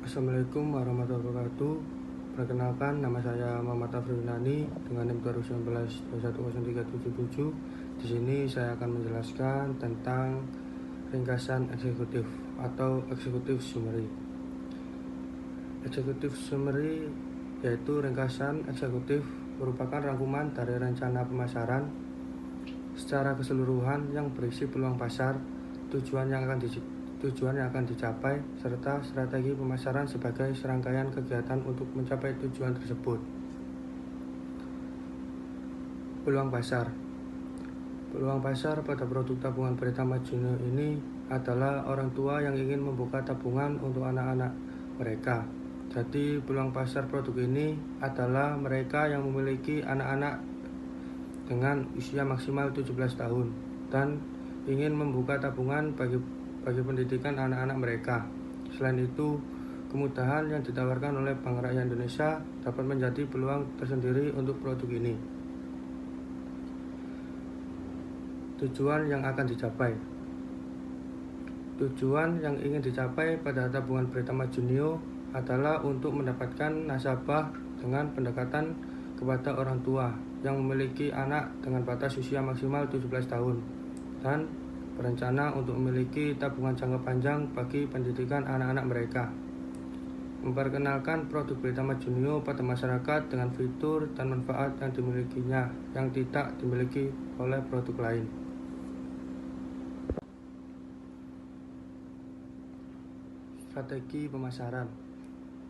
Assalamualaikum warahmatullahi wabarakatuh. Perkenalkan, nama saya Muhammad Afri Yunani dengan NIM 2019-210377. Di sini saya akan menjelaskan tentang ringkasan eksekutif atau executive summary. Executive summary yaitu ringkasan eksekutif merupakan rangkuman dari rencana pemasaran secara keseluruhan yang berisi peluang pasar, tujuan yang akan dicapai, serta strategi pemasaran sebagai serangkaian kegiatan untuk mencapai tujuan tersebut. Peluang pasar. Peluang pasar pada produk tabungan Pratama Junior ini adalah orang tua yang ingin membuka tabungan untuk anak-anak mereka. Jadi peluang pasar produk ini adalah mereka yang memiliki anak-anak dengan usia maksimal 17 tahun dan ingin membuka tabungan bagi pendidikan anak-anak mereka. Selain itu, kemudahan yang ditawarkan oleh Bank Rakyat Indonesia dapat menjadi peluang tersendiri untuk produk ini. Tujuan yang akan dicapai. Tujuan yang ingin dicapai pada tabungan Pratama Junior adalah untuk mendapatkan nasabah dengan pendekatan kepada orang tua yang memiliki anak dengan batas usia maksimal 17 tahun dan berencana untuk memiliki tabungan jangka panjang bagi pendidikan anak-anak mereka. Memperkenalkan produk Pratama Junior pada masyarakat dengan fitur dan manfaat yang dimilikinya yang tidak dimiliki oleh produk lain. Strategi pemasaran.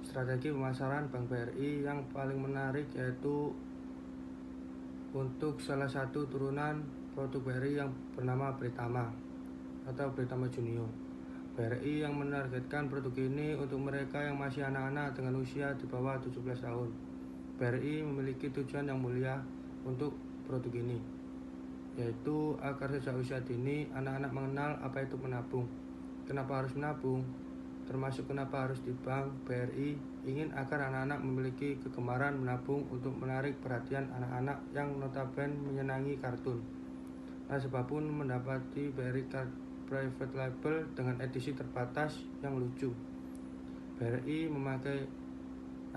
Strategi pemasaran Bank BRI yang paling menarik yaitu untuk salah satu turunan produk BRI yang bernama Pratama atau Pratama Junior. BRI yang menargetkan produk ini untuk mereka yang masih anak-anak dengan usia di bawah 17 tahun. BRI memiliki tujuan yang mulia untuk produk ini, yaitu agar sejak usia dini anak-anak mengenal apa itu menabung, kenapa harus menabung, termasuk kenapa harus di bank. BRI ingin agar anak-anak memiliki kegemaran menabung untuk menarik perhatian anak-anak yang notabene menyenangi kartun. Nasabah pun mendapati BRI Card Private Label dengan edisi terbatas yang lucu. BRI memakai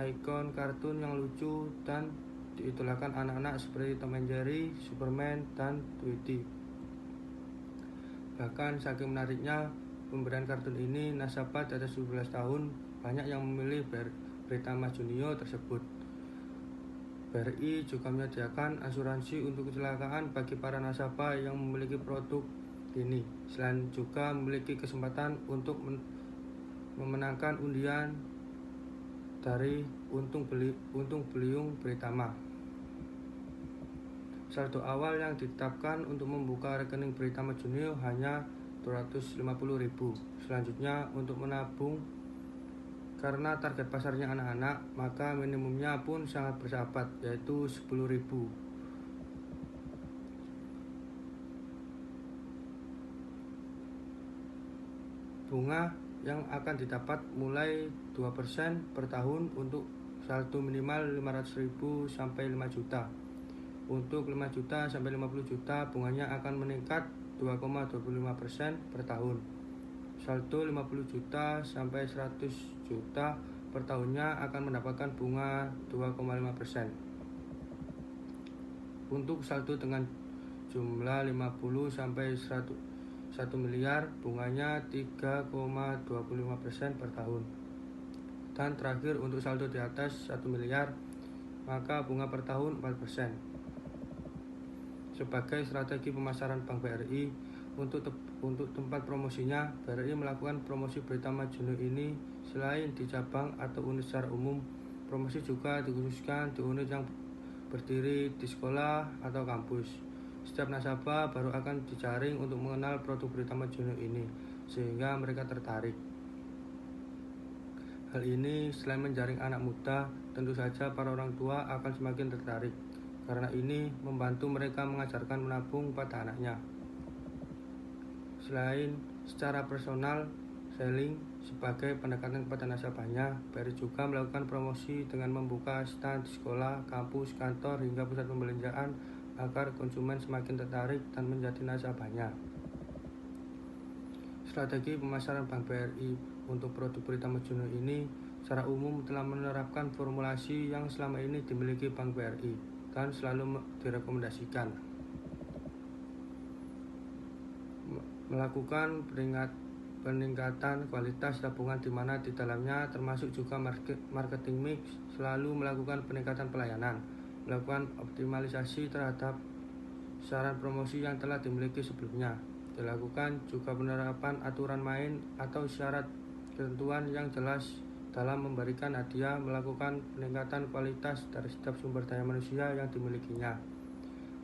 ikon kartun yang lucu dan diidolakan anak-anak seperti Tom and Jerry, Superman, dan Tweety. Bahkan saking menariknya pemberian kartun ini, nasabah di atas 17 tahun banyak yang memilih Pratama Junior tersebut. BRI juga menyediakan asuransi untuk kecelakaan bagi para nasabah yang memiliki produk ini. Selain juga memiliki kesempatan untuk memenangkan undian dari untung beliung Pratama. Saldo awal yang ditetapkan untuk membuka rekening Pratama Junior hanya 250.000. Selanjutnya untuk menabung, karena target pasarnya anak-anak, maka minimumnya pun sangat bersahabat, yaitu 10.000. Bunga yang akan didapat mulai 2% per tahun untuk saldo minimal 500.000 sampai 5 juta. Untuk 5 juta sampai 50 juta bunganya akan meningkat 2,25% per tahun. Saldo 50 juta sampai 100 juta per tahunnya akan mendapatkan bunga 2,5%. Untuk saldo dengan jumlah 50 sampai 1 miliar bunganya 3,25% per tahun. Dan terakhir untuk saldo di atas 1 miliar maka bunga per tahun 4%. Sebagai strategi pemasaran Bank BRI untuk tempat promosinya, BRI melakukan promosi Pratama Junior ini selain di cabang atau unit secara umum, promosi juga dikhususkan di unit yang berdiri di sekolah atau kampus. Setiap nasabah baru akan dijaring untuk mengenal produk Pratama Junior ini, sehingga mereka tertarik. Hal ini selain menjaring anak muda, tentu saja para orang tua akan semakin tertarik, karena ini membantu mereka mengajarkan menabung pada anaknya. Selain secara personal selling sebagai pendekatan kepada nasabahnya, BRI juga melakukan promosi dengan membuka stand di sekolah, kampus, kantor, hingga pusat pembelanjaan agar konsumen semakin tertarik dan menjadi nasabahnya. Strategi pemasaran Bank BRI untuk produk Pratama Junior ini secara umum telah menerapkan formulasi yang selama ini dimiliki Bank BRI dan selalu direkomendasikan. Melakukan peningkatan kualitas tabungan di mana di dalamnya termasuk juga marketing mix, selalu melakukan peningkatan pelayanan, melakukan optimalisasi terhadap saran promosi yang telah dimiliki sebelumnya. Dilakukan juga penerapan aturan main atau syarat ketentuan yang jelas dalam memberikan hadiah, melakukan peningkatan kualitas dari setiap sumber daya manusia yang dimilikinya,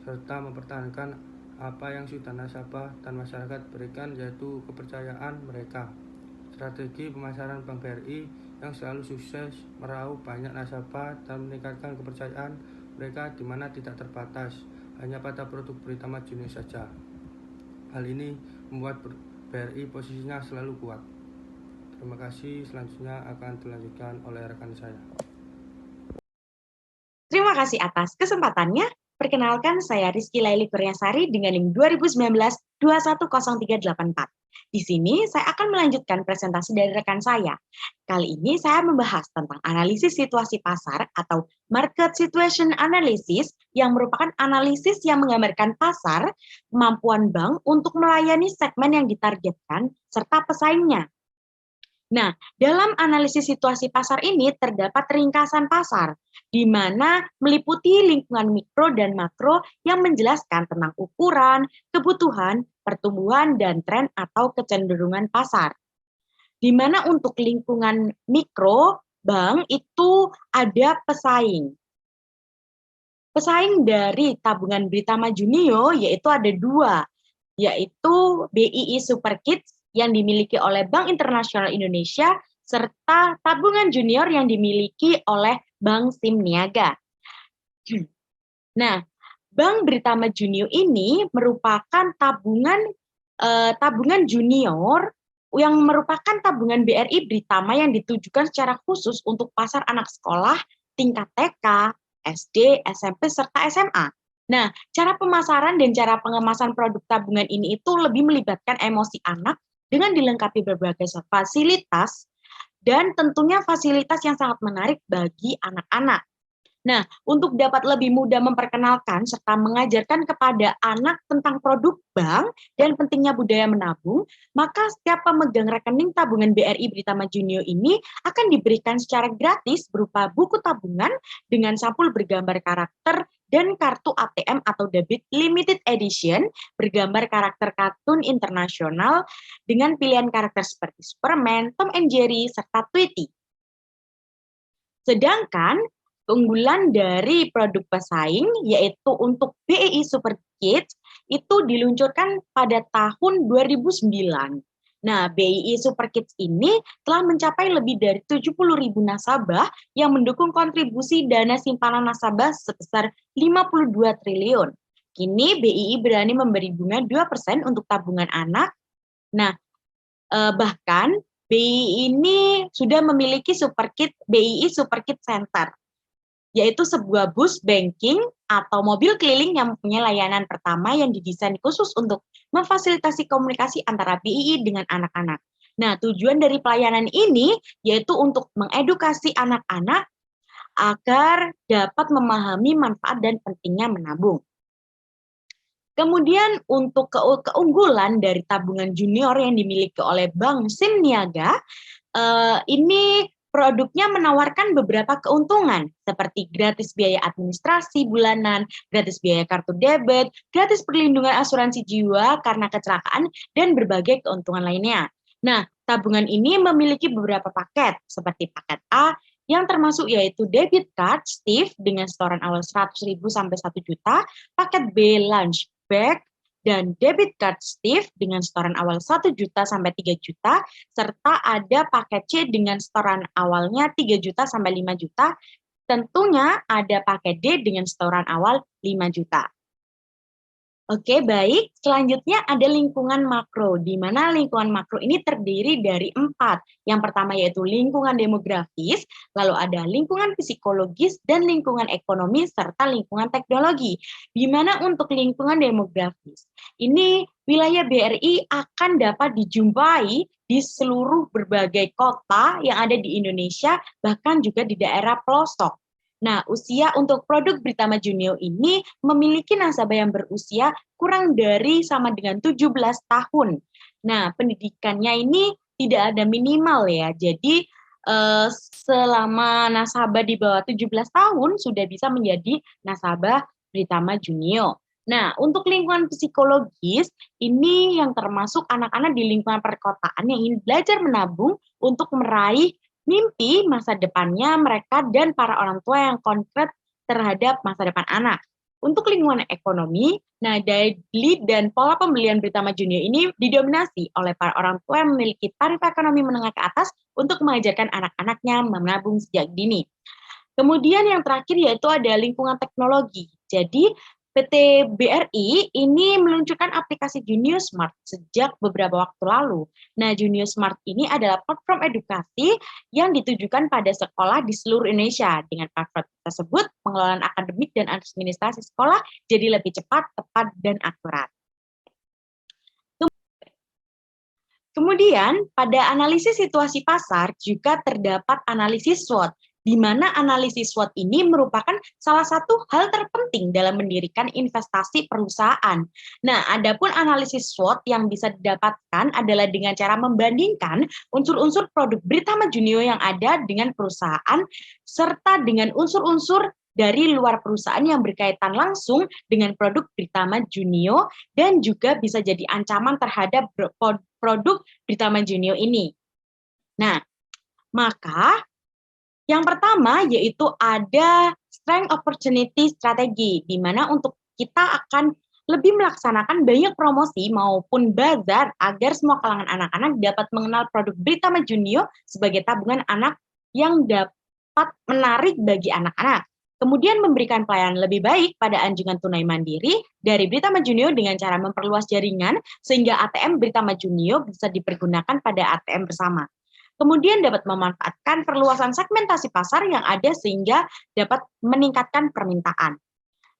serta mempertahankan apa yang sudah nasabah dan masyarakat berikan, yaitu kepercayaan mereka. Strategi pemasaran Bank BRI yang selalu sukses meraup banyak nasabah dan meningkatkan kepercayaan mereka di mana tidak terbatas hanya pada produk Britama Junior saja. Hal ini membuat BRI posisinya selalu kuat. Terima kasih, selanjutnya akan dilanjutkan oleh rekan saya. Terima kasih atas kesempatannya. Perkenalkan, saya Rizky Laili Kurniasari dengan NIM 2019-210384. Di sini saya akan melanjutkan presentasi dari rekan saya. Kali ini saya membahas tentang analisis situasi pasar atau market situation analysis yang merupakan analisis yang menggambarkan pasar, kemampuan bank untuk melayani segmen yang ditargetkan, serta pesaingnya. Nah, dalam analisis situasi pasar ini terdapat ringkasan pasar, di mana meliputi lingkungan mikro dan makro yang menjelaskan tentang ukuran, kebutuhan, pertumbuhan, dan tren atau kecenderungan pasar. Di mana untuk lingkungan mikro, bank itu ada pesaing. Pesaing dari tabungan Britama Junio yaitu ada dua, yaitu BII Super Kids yang dimiliki oleh Bank Internasional Indonesia, serta tabungan junior yang dimiliki oleh Bank Sim Niaga. Nah, Bank Britama Junior ini merupakan tabungan junior yang merupakan tabungan BRI Britama yang ditujukan secara khusus untuk pasar anak sekolah tingkat TK, SD, SMP, serta SMA. Nah, cara pemasaran dan cara pengemasan produk tabungan ini itu lebih melibatkan emosi anak dengan dilengkapi berbagai fasilitas dan tentunya fasilitas yang sangat menarik bagi anak-anak. Nah, untuk dapat lebih mudah memperkenalkan serta mengajarkan kepada anak tentang produk bank dan pentingnya budaya menabung, maka setiap pemegang rekening tabungan BRI Britama Junior ini akan diberikan secara gratis berupa buku tabungan dengan sampul bergambar karakter dan kartu ATM atau debit limited edition bergambar karakter kartun internasional dengan pilihan karakter seperti Superman, Tom and Jerry, serta Tweety. Sedangkan keunggulan dari produk pesaing yaitu untuk BII Super Kids itu diluncurkan pada tahun 2009. Nah, BII Super Kids ini telah mencapai lebih dari 70.000 nasabah yang mendukung kontribusi dana simpanan nasabah sebesar 52 triliun. Kini BII berani memberi bunga 2% untuk tabungan anak. Nah, bahkan BII ini sudah memiliki BII Super Kids Center, yaitu sebuah bus banking atau mobil keliling yang mempunyai layanan pertama yang didesain khusus untuk memfasilitasi komunikasi antara BII dengan anak-anak. Nah, tujuan dari pelayanan ini yaitu untuk mengedukasi anak-anak agar dapat memahami manfaat dan pentingnya menabung. Kemudian untuk keunggulan dari tabungan junior yang dimiliki oleh Bank Sim Niaga, ini produknya menawarkan beberapa keuntungan seperti gratis biaya administrasi bulanan, gratis biaya kartu debit, gratis perlindungan asuransi jiwa karena kecelakaan, dan berbagai keuntungan lainnya. Nah, tabungan ini memiliki beberapa paket seperti paket A yang termasuk yaitu debit card Steve dengan setoran awal 100.000 sampai 1 juta, paket B lunch bag dan debit card Steve dengan setoran awal 1 juta sampai 3 juta, serta ada paket C dengan setoran awalnya 3 juta sampai 5 juta. Tentunya ada paket D dengan setoran awal 5 juta. Oke, baik. Selanjutnya ada lingkungan makro, di mana lingkungan makro ini terdiri dari 4. Yang pertama yaitu lingkungan demografis, lalu ada lingkungan psikologis, dan lingkungan ekonomi, serta lingkungan teknologi. Di mana untuk lingkungan demografis, ini wilayah BRI akan dapat dijumpai di seluruh berbagai kota yang ada di Indonesia, bahkan juga di daerah pelosok. Nah, usia untuk produk Britama Junio ini memiliki nasabah yang berusia kurang dari sama dengan 17 tahun. Nah, pendidikannya ini tidak ada minimal ya. Jadi, selama nasabah di bawah 17 tahun sudah bisa menjadi nasabah Britama Junio. Nah, untuk lingkungan psikologis, ini yang termasuk anak-anak di lingkungan perkotaan yang ingin belajar menabung untuk meraih mimpi masa depannya mereka dan para orang tua yang konkret terhadap masa depan anak. Untuk lingkungan ekonomi, nah daily dan pola pembelian Britama Junior ini didominasi oleh para orang tua yang memiliki tarif ekonomi menengah ke atas untuk mengajarkan anak-anaknya menabung sejak dini. Kemudian yang terakhir yaitu ada lingkungan teknologi. Jadi PT BRI ini meluncurkan aplikasi Junior Smart sejak beberapa waktu lalu. Nah, Junior Smart ini adalah platform edukasi yang ditujukan pada sekolah di seluruh Indonesia. Dengan platform tersebut, pengelolaan akademik dan administrasi sekolah jadi lebih cepat, tepat, dan akurat. Kemudian, pada analisis situasi pasar juga terdapat analisis SWOT, di mana analisis SWOT ini merupakan salah satu hal terpenting dalam mendirikan investasi perusahaan. Nah, adapun analisis SWOT yang bisa didapatkan adalah dengan cara membandingkan unsur-unsur produk Britama Junio yang ada dengan perusahaan, serta dengan unsur-unsur dari luar perusahaan yang berkaitan langsung dengan produk Britama Junio dan juga bisa jadi ancaman terhadap produk Britama Junio ini. Nah, maka yang pertama yaitu ada strength opportunity strategi, di mana untuk kita akan lebih melaksanakan banyak promosi maupun bazar agar semua kalangan anak-anak dapat mengenal produk Britama Junio sebagai tabungan anak yang dapat menarik bagi anak-anak. Kemudian memberikan pelayanan lebih baik pada anjungan tunai mandiri dari Britama Junio dengan cara memperluas jaringan sehingga ATM Britama Junio bisa dipergunakan pada ATM bersama. Kemudian dapat memanfaatkan perluasan segmentasi pasar yang ada sehingga dapat meningkatkan permintaan.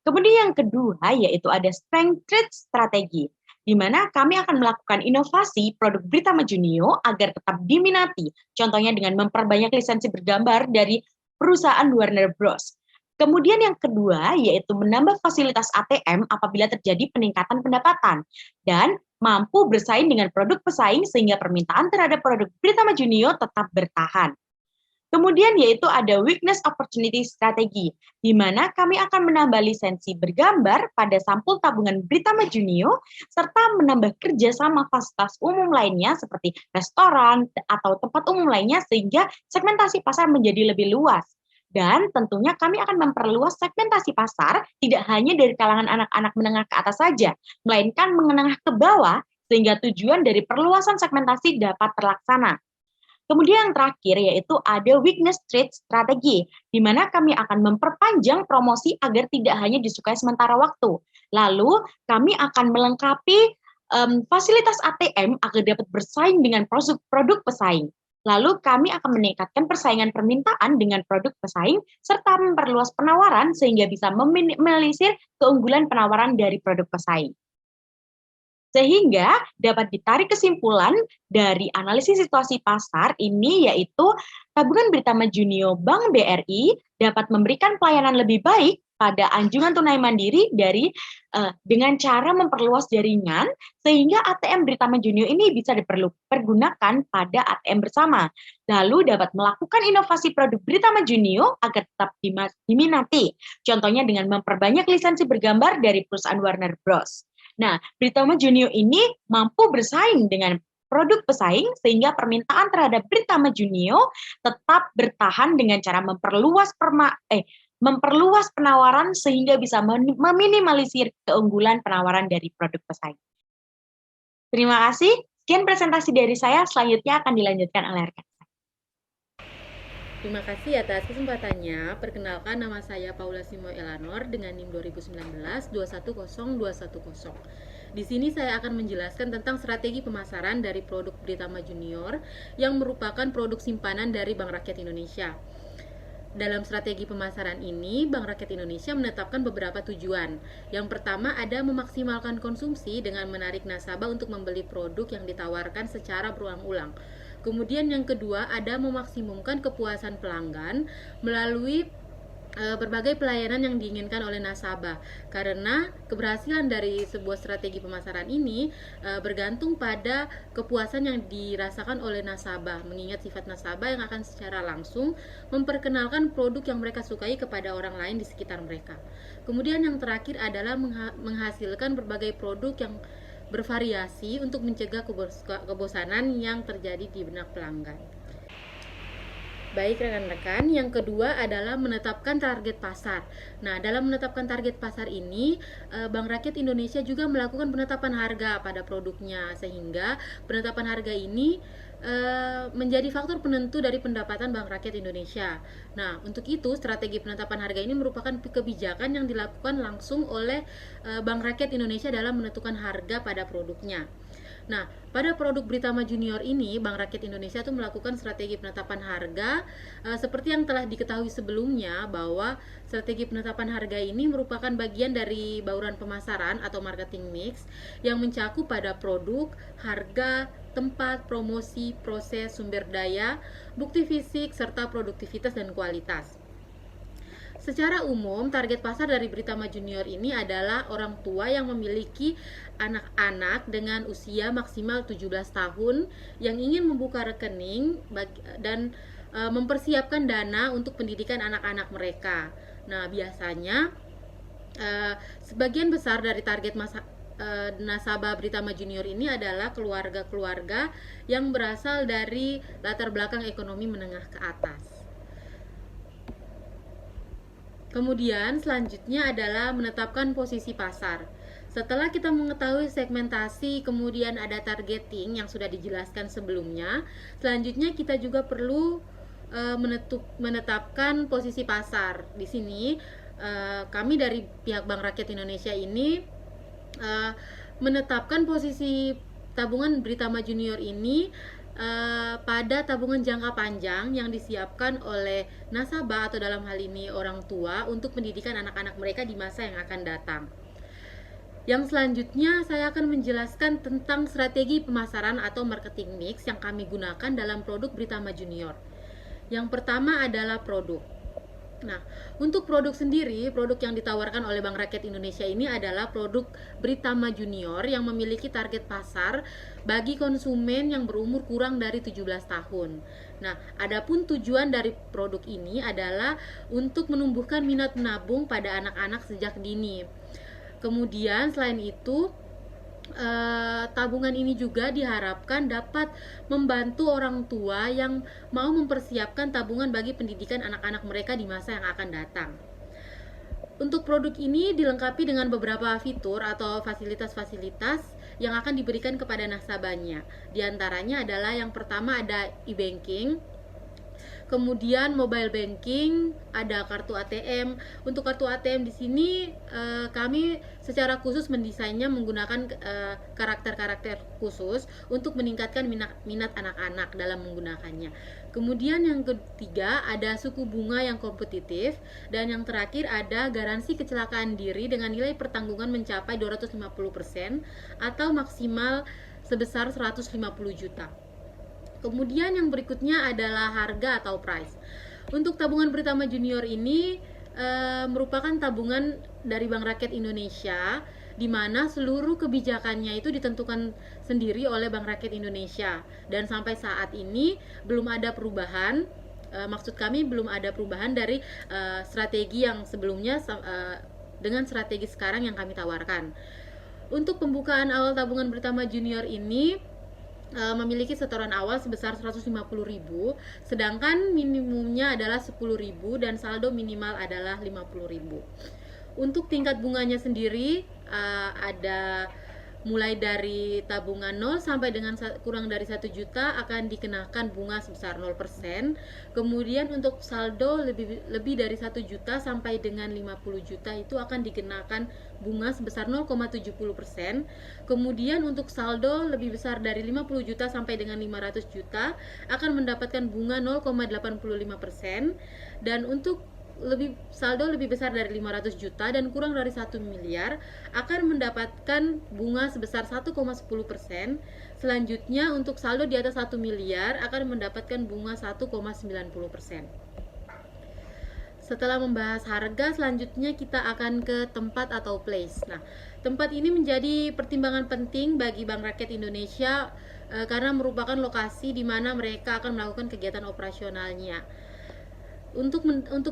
Kemudian yang kedua yaitu ada strength trade strategi, di mana kami akan melakukan inovasi produk Britama Junio agar tetap diminati, contohnya dengan memperbanyak lisensi bergambar dari perusahaan Warner Bros. Kemudian yang kedua yaitu menambah fasilitas ATM apabila terjadi peningkatan pendapatan dan mampu bersaing dengan produk pesaing sehingga permintaan terhadap produk Britama Junio tetap bertahan. Kemudian yaitu ada weakness opportunity strategi, di mana kami akan menambah lisensi bergambar pada sampul tabungan Britama Junio, serta menambah kerjasama fasilitas umum lainnya seperti restoran atau tempat umum lainnya sehingga segmentasi pasar menjadi lebih luas. Dan tentunya kami akan memperluas segmentasi pasar tidak hanya dari kalangan anak-anak menengah ke atas saja, melainkan menengah ke bawah sehingga tujuan dari perluasan segmentasi dapat terlaksana. Kemudian yang terakhir yaitu ada weakness trade strategi, di mana kami akan memperpanjang promosi agar tidak hanya disukai sementara waktu. Lalu kami akan melengkapi fasilitas ATM agar dapat bersaing dengan produk pesaing. Lalu kami akan meningkatkan persaingan permintaan dengan produk pesaing serta memperluas penawaran sehingga bisa meminimalisir keunggulan penawaran dari produk pesaing. Sehingga dapat ditarik kesimpulan dari analisis situasi pasar ini yaitu tabungan Britama Junio Bank BRI dapat memberikan pelayanan lebih baik pada anjungan tunai mandiri dengan cara memperluas jaringan sehingga ATM Britama Junio ini bisa dipergunakan pada ATM bersama. Lalu dapat melakukan inovasi produk Britama Junio agar tetap diminati. Contohnya dengan memperbanyak lisensi bergambar dari perusahaan Warner Bros. Nah, Britama Junio ini mampu bersaing dengan produk pesaing sehingga permintaan terhadap Britama Junio tetap bertahan dengan cara memperluas penawaran sehingga bisa meminimalisir keunggulan penawaran dari produk pesaing. Terima kasih. Sekian presentasi dari saya. Selanjutnya akan dilanjutkan oleh rekan. Terima kasih atas kesempatannya. Perkenalkan, nama saya Paula Simo Elanor dengan NIM 2019 210210. Di sini saya akan menjelaskan tentang strategi pemasaran dari produk Britama Junior yang merupakan produk simpanan dari Bank Rakyat Indonesia. Dalam strategi pemasaran ini, Bank Rakyat Indonesia menetapkan beberapa tujuan. Yang pertama ada memaksimalkan konsumsi dengan menarik nasabah untuk membeli produk yang ditawarkan secara berulang-ulang. Kemudian yang kedua ada memaksimumkan kepuasan pelanggan melalui berbagai pelayanan yang diinginkan oleh nasabah, karena keberhasilan dari sebuah strategi pemasaran ini bergantung pada kepuasan yang dirasakan oleh nasabah, mengingat sifat nasabah yang akan secara langsung memperkenalkan produk yang mereka sukai kepada orang lain di sekitar mereka. Kemudian yang terakhir adalah menghasilkan berbagai produk yang bervariasi untuk mencegah kebosanan yang terjadi di benak pelanggan. Baik rekan-rekan, yang kedua adalah menetapkan target pasar. Nah, dalam menetapkan target pasar ini, Bank Rakyat Indonesia juga melakukan penetapan harga pada produknya, sehingga penetapan harga ini menjadi faktor penentu dari pendapatan Bank Rakyat Indonesia. Nah, untuk itu strategi penetapan harga ini merupakan kebijakan yang dilakukan langsung oleh Bank Rakyat Indonesia dalam menentukan harga pada produknya. Nah, pada produk Britama Junior ini, Bank Rakyat Indonesia itu melakukan strategi penetapan harga seperti yang telah diketahui sebelumnya, bahwa strategi penetapan harga ini merupakan bagian dari bauran pemasaran atau marketing mix yang mencakup pada produk, harga, tempat, promosi, proses, sumber daya, bukti fisik, serta produktivitas dan kualitas. Secara umum, target pasar dari Britama Junior ini adalah orang tua yang memiliki anak-anak dengan usia maksimal 17 tahun yang ingin membuka rekening dan mempersiapkan dana untuk pendidikan anak-anak mereka. Nah, biasanya sebagian besar dari target nasabah Britama Junior ini adalah keluarga-keluarga yang berasal dari latar belakang ekonomi menengah ke atas. Kemudian selanjutnya adalah menetapkan posisi pasar. Setelah kita mengetahui segmentasi, kemudian ada targeting yang sudah dijelaskan sebelumnya, selanjutnya kita juga perlu menetapkan posisi pasar. Di sini kami dari pihak Bank Rakyat Indonesia ini menetapkan posisi tabungan Britama Junior ini pada tabungan jangka panjang yang disiapkan oleh nasabah atau dalam hal ini orang tua untuk pendidikan anak-anak mereka di masa yang akan datang. Yang selanjutnya saya akan menjelaskan tentang strategi pemasaran atau marketing mix yang kami gunakan dalam produk Britama Junior. Yang pertama adalah produk. Nah, untuk produk sendiri, produk yang ditawarkan oleh Bank Rakyat Indonesia ini adalah produk Britama Junior yang memiliki target pasar bagi konsumen yang berumur kurang dari 17 tahun. Nah, adapun tujuan dari produk ini adalah untuk menumbuhkan minat menabung pada anak-anak sejak dini. Kemudian selain itu, tabungan ini juga diharapkan dapat membantu orang tua yang mau mempersiapkan tabungan bagi pendidikan anak-anak mereka di masa yang akan datang. Untuk produk ini dilengkapi dengan beberapa fitur atau fasilitas-fasilitas yang akan diberikan kepada nasabahnya. Di antaranya adalah yang pertama ada e-banking, kemudian mobile banking, ada kartu ATM. Untuk kartu ATM di sini kami secara khusus mendesainnya menggunakan karakter-karakter khusus untuk meningkatkan minat anak-anak dalam menggunakannya. Kemudian yang ketiga ada suku bunga yang kompetitif, dan yang terakhir ada garansi kecelakaan diri dengan nilai pertanggungan mencapai 250% atau maksimal sebesar 150 juta. Kemudian yang berikutnya adalah harga atau price. Untuk tabungan Britama Junior ini merupakan tabungan dari Bank Rakyat Indonesia, di mana seluruh kebijakannya itu ditentukan sendiri oleh Bank Rakyat Indonesia, dan sampai saat ini belum ada perubahan. Maksud kami belum ada perubahan dari strategi yang sebelumnya dengan strategi sekarang yang kami tawarkan. Untuk pembukaan awal tabungan Britama Junior ini memiliki setoran awal sebesar 150.000, sedangkan minimumnya adalah 10.000 dan saldo minimal adalah 50.000. Untuk tingkat bunganya sendiri ada mulai dari tabungan 0 sampai dengan kurang dari 1 juta akan dikenakan bunga sebesar 0%. Kemudian untuk saldo lebih dari 1 juta sampai dengan 50 juta itu akan dikenakan bunga sebesar 0,70%. Kemudian untuk saldo lebih besar dari 50 juta sampai dengan 500 juta akan mendapatkan bunga 0,85%. Dan untuk saldo lebih besar dari 500 juta dan kurang dari 1 miliar akan mendapatkan bunga sebesar 1,10%. Selanjutnya untuk saldo di atas 1 miliar akan mendapatkan bunga 1,90%. Setelah membahas harga, selanjutnya kita akan ke tempat atau place. Nah, tempat ini menjadi pertimbangan penting bagi Bank Rakyat Indonesia karena merupakan lokasi di mana mereka akan melakukan kegiatan operasionalnya. Untuk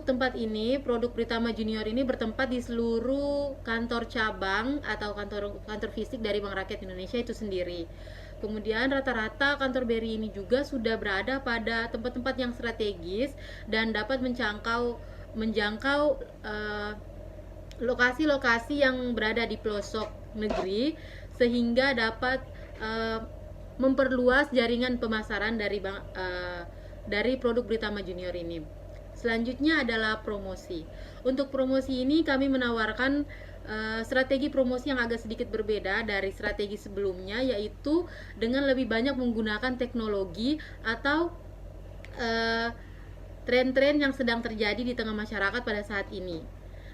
tempat ini, produk Pritama Junior ini bertempat di seluruh kantor cabang atau kantor fisik dari Bank Rakyat Indonesia itu sendiri. Kemudian rata-rata kantor BRI ini juga sudah berada pada tempat-tempat yang strategis dan dapat menjangkau lokasi-lokasi yang berada di pelosok negeri sehingga dapat memperluas jaringan pemasaran dari produk Pritama Junior ini. Selanjutnya adalah promosi. Untuk promosi ini kami menawarkan strategi promosi yang agak sedikit berbeda dari strategi sebelumnya, yaitu dengan lebih banyak menggunakan teknologi atau tren-tren yang sedang terjadi di tengah masyarakat pada saat ini.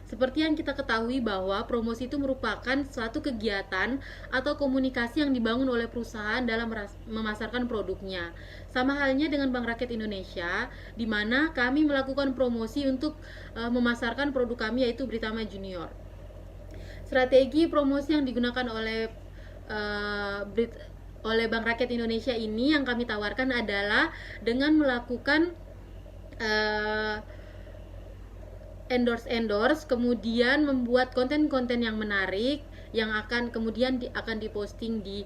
Seperti yang kita ketahui bahwa promosi itu merupakan suatu kegiatan atau komunikasi yang dibangun oleh perusahaan dalam memasarkan produknya. Sama halnya dengan Bank Rakyat Indonesia, di mana kami melakukan promosi untuk memasarkan produk kami yaitu Pritama Junior. Strategi promosi yang digunakan oleh Bank Rakyat Indonesia ini yang kami tawarkan adalah dengan melakukan endorse, kemudian membuat konten-konten yang menarik yang akan kemudian akan diposting di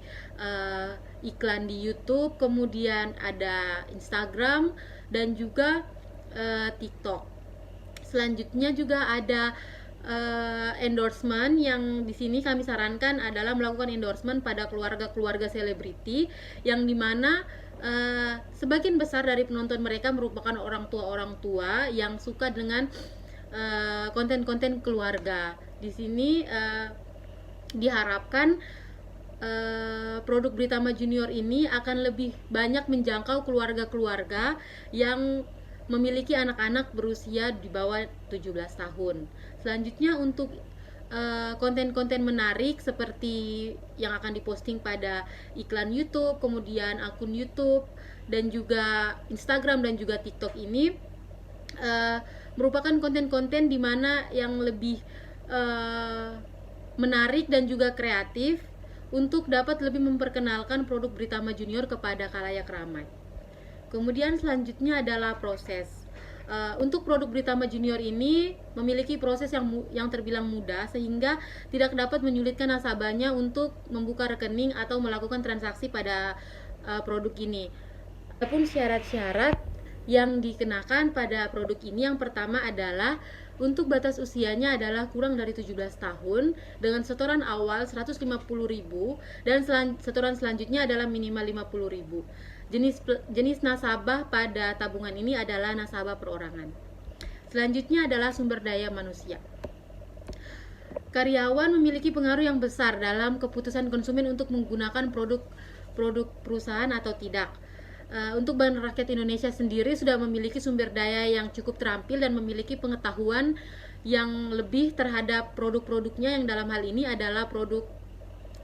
iklan di YouTube, kemudian ada Instagram dan juga TikTok. Selanjutnya juga ada endorsement yang di sini kami sarankan adalah melakukan endorsement pada keluarga-keluarga selebriti yang dimana sebagian besar dari penonton mereka merupakan orang tua yang suka dengan konten-konten keluarga. Di sini diharapkan produk Pritama Junior ini akan lebih banyak menjangkau keluarga-keluarga yang memiliki anak-anak berusia di bawah 17 tahun. Selanjutnya untuk konten-konten menarik seperti yang akan diposting pada iklan YouTube, kemudian akun YouTube dan juga Instagram dan juga TikTok ini merupakan konten-konten di mana yang lebih menarik dan juga kreatif untuk dapat lebih memperkenalkan produk Pritama Junior kepada khalayak ramai. Kemudian selanjutnya adalah proses. Untuk produk Pritama Junior ini memiliki proses yang terbilang mudah sehingga tidak dapat menyulitkan nasabahnya untuk membuka rekening atau melakukan transaksi pada produk ini. Adapun syarat-syarat yang dikenakan pada produk ini, yang pertama adalah untuk batas usianya adalah kurang dari 17 tahun dengan setoran awal 150.000 dan setoran selanjutnya adalah minimal 50.000. Jenis nasabah pada tabungan ini adalah nasabah perorangan. Selanjutnya adalah sumber daya manusia. Karyawan memiliki pengaruh yang besar dalam keputusan konsumen untuk menggunakan produk perusahaan atau tidak. Untuk Bank Rakyat Indonesia sendiri sudah memiliki sumber daya yang cukup terampil dan memiliki pengetahuan yang lebih terhadap produk-produknya, yang dalam hal ini adalah produk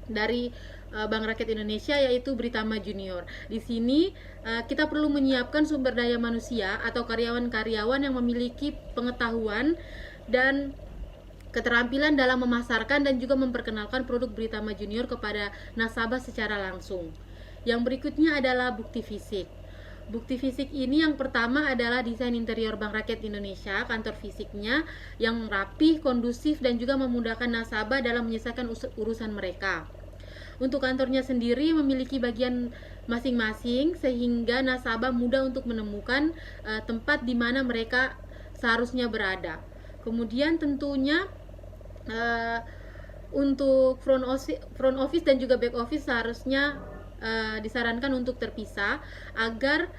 dari Bank Rakyat Indonesia yaitu Pritama Junior. Di sini kita perlu menyiapkan sumber daya manusia atau karyawan-karyawan yang memiliki pengetahuan dan keterampilan dalam memasarkan dan juga memperkenalkan produk Pritama Junior kepada nasabah secara langsung. Yang berikutnya adalah bukti fisik. Bukti fisik ini yang pertama adalah desain interior Bank Rakyat Indonesia, kantor fisiknya yang rapih, kondusif dan juga memudahkan nasabah dalam menyelesaikan urusan mereka. Untuk kantornya sendiri memiliki bagian masing-masing sehingga nasabah mudah untuk menemukan tempat di mana mereka seharusnya berada. Kemudian tentunya Untuk front office dan juga back office seharusnya disarankan untuk terpisah agar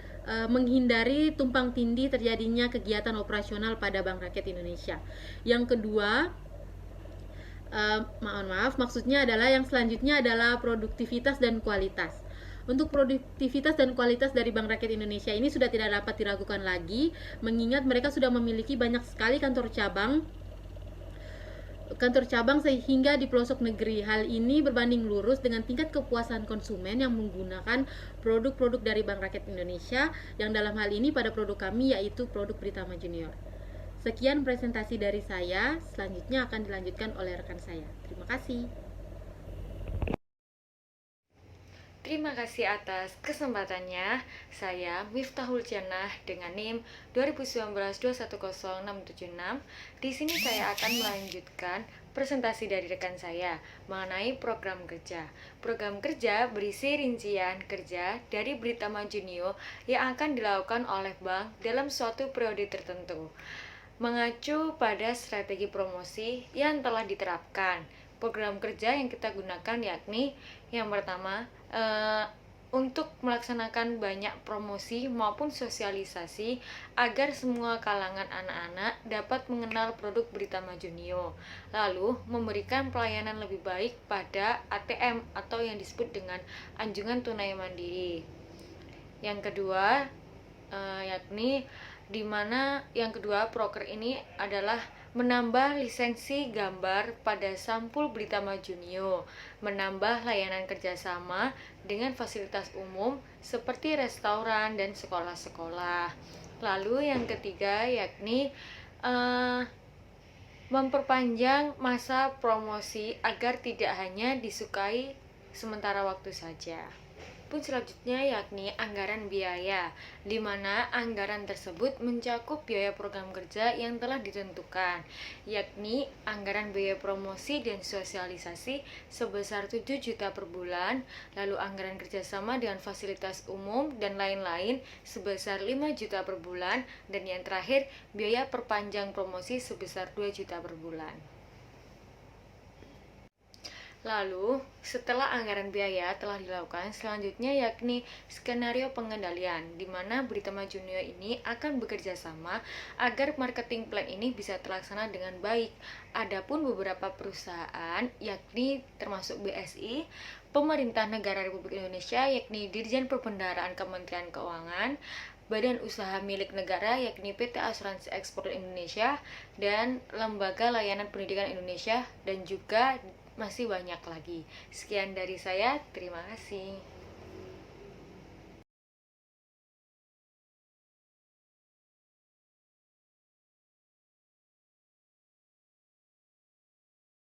menghindari tumpang tindih terjadinya kegiatan operasional pada Bank Rakyat Indonesia. Yang kedua, maksudnya adalah yang selanjutnya adalah produktivitas dan kualitas. Untuk produktivitas dan kualitas dari Bank Rakyat Indonesia ini sudah tidak dapat diragukan lagi, mengingat mereka sudah memiliki banyak sekali kantor cabang sehingga di pelosok negeri. Hal ini berbanding lurus dengan tingkat kepuasan konsumen yang menggunakan produk-produk dari Bank Rakyat Indonesia, yang dalam hal ini pada produk kami yaitu produk Britama Junior. Sekian presentasi dari saya, selanjutnya akan dilanjutkan oleh rekan saya. Terima kasih. Terima kasih atas kesempatannya. Saya Miftahul Jannah dengan NIM 2019-210676. Di sini saya akan melanjutkan presentasi dari rekan saya mengenai program kerja. Program kerja berisi rincian kerja dari Britama Junior yang akan dilakukan oleh bank dalam suatu periode tertentu, mengacu pada strategi promosi yang telah diterapkan. Program kerja yang kita gunakan yakni yang pertama, untuk melaksanakan banyak promosi maupun sosialisasi agar semua kalangan anak-anak dapat mengenal produk Britama Junior, lalu memberikan pelayanan lebih baik pada ATM atau yang disebut dengan anjungan tunai mandiri. Yang kedua, proker ini adalah menambah lisensi gambar pada sampul Britama Junior, menambah layanan kerjasama dengan fasilitas umum seperti restoran dan sekolah-sekolah. Lalu yang ketiga yakni memperpanjang masa promosi agar tidak hanya disukai sementara waktu saja. Pun selanjutnya yakni anggaran biaya, di mana anggaran tersebut mencakup biaya program kerja yang telah ditentukan, yakni anggaran biaya promosi dan sosialisasi sebesar 7 juta per bulan, lalu anggaran kerjasama dengan fasilitas umum dan lain-lain sebesar 5 juta per bulan, dan yang terakhir biaya perpanjang promosi sebesar 2 juta per bulan. Lalu, setelah anggaran biaya telah dilakukan, selanjutnya yakni skenario pengendalian, di mana Britama Junior ini akan bekerja sama agar marketing plan ini bisa terlaksana dengan baik. Adapun beberapa perusahaan, yakni termasuk BSI, Pemerintah Negara Republik Indonesia, yakni Dirjen Perbendaharaan Kementerian Keuangan, Badan Usaha Milik Negara, yakni PT Asuransi Ekspor Indonesia, dan Lembaga Layanan Pendidikan Indonesia, dan juga masih banyak lagi. Sekian dari saya, terima kasih.